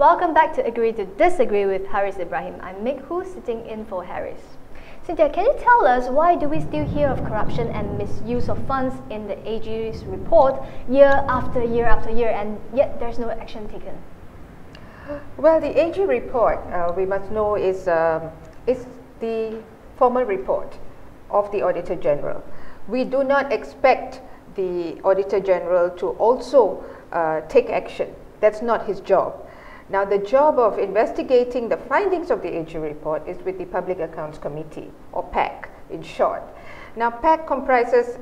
Welcome back to Agree to Disagree with Haris Ibrahim. I'm Meg Hu, sitting in for Haris. Cynthia, can you tell us why do we still hear of corruption and misuse of funds in the AG's report year after year after year, and yet there's no action taken? Well, the AG report, we must know, is the formal report of the Auditor General. We do not expect the Auditor General to also take action. That's not his job. Now, the job of investigating the findings of the AG report is with the Public Accounts Committee, or PAC in short. Now, PAC comprises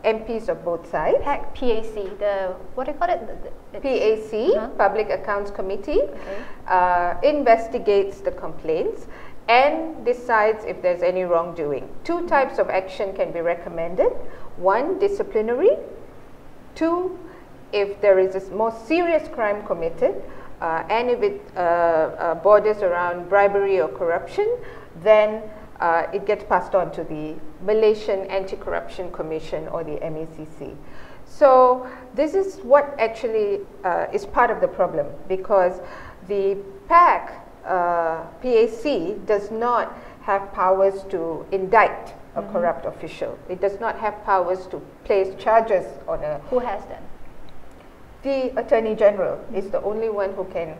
MPs of both sides. PAC, P-A-C, what do you call it? PAC, Public Accounts Committee, investigates the complaints and decides if there's any wrongdoing. Two types of action can be recommended. One, disciplinary. Two, if there is a more serious crime committed, and if it borders around bribery or corruption, then it gets passed on to the Malaysian Anti-Corruption Commission, or the MACC. So this is what actually is part of the problem, because the PAC, PAC does not have powers to indict a corrupt official. It does not have powers to place charges on a... Who has them? The Attorney General is the only one who can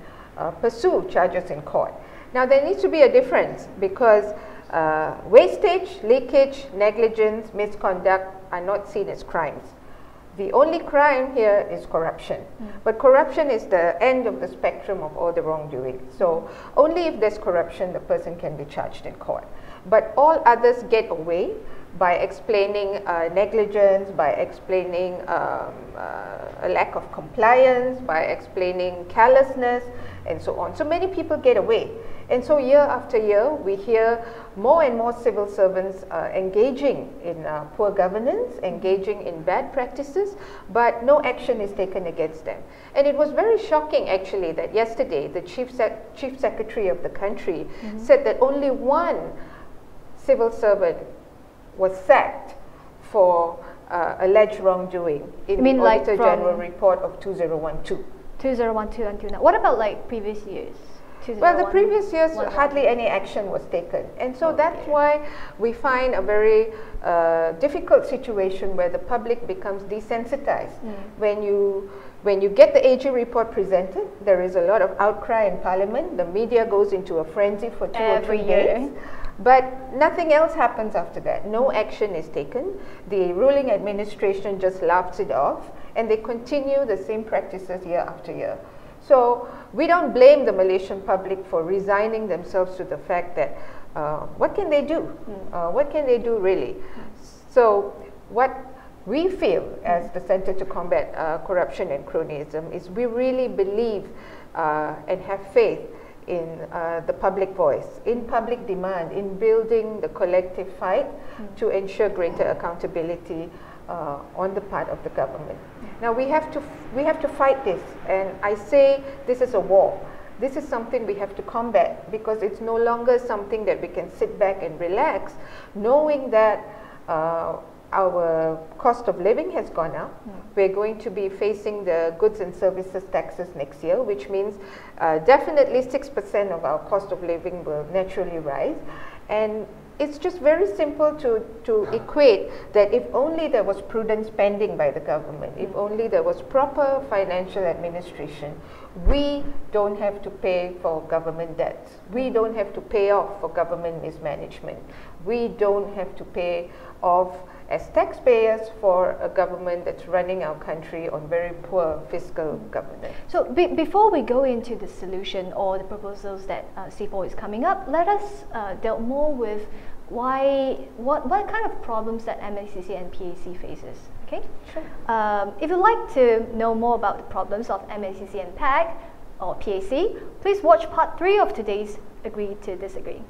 pursue charges in court. Now, there needs to be a difference, because wastage, leakage, negligence, misconduct are not seen as crimes. The only crime here is corruption. But corruption is the end of the spectrum of all the wrongdoing. So only if there's corruption, the person can be charged in court. But all others get away by explaining negligence, by explaining a lack of compliance, by explaining carelessness, and so on. So many people get away. And so year after year, we hear more and more civil servants engaging in poor governance, engaging in bad practices, but no action is taken against them. And it was very shocking, actually, that yesterday the Chief Secretary of the country said that only one civil servant was sacked for alleged wrongdoing in the Auditor General report of 2012. 2012 until now. What about like previous years? Well, the previous years hardly any action was taken, and so that's why we find a very difficult situation where the public becomes desensitized. When you get the AG report presented, there is a lot of outcry in Parliament. The media goes into a frenzy for 2 or 3 days. But nothing else happens after that. No action is taken. The ruling administration just laughs it off, and they continue the same practices year after year. So we don't blame the Malaysian public for resigning themselves to the fact that what can they do? What can they do really? So what we feel as the Centre to Combat Corruption and Cronyism is we really believe and have faith in the public voice, in public demand, in building the collective fight to ensure greater accountability on the part of the government. Now we have to fight this, and I say this is a war. This is something we have to combat, because it's no longer something that we can sit back and relax, knowing that our cost of living has gone up. We're going to be facing the goods and services taxes next year, which means definitely 6% of our cost of living will naturally rise. And it's just very simple to equate that if only there was prudent spending by the government, if only there was proper financial administration, we don't have to pay for government debts. We don't have to pay off for government mismanagement. We don't have to pay off as taxpayers for a government that's running our country on very poor fiscal governance. So before we go into the solution or the proposals that C4 is coming up, let us delve more with what kind of problems that MACC and PAC faces. Okay? Sure. If you'd like to know more about the problems of MACC and PAC or PAC, please watch part 3 of today's Agree to Disagree.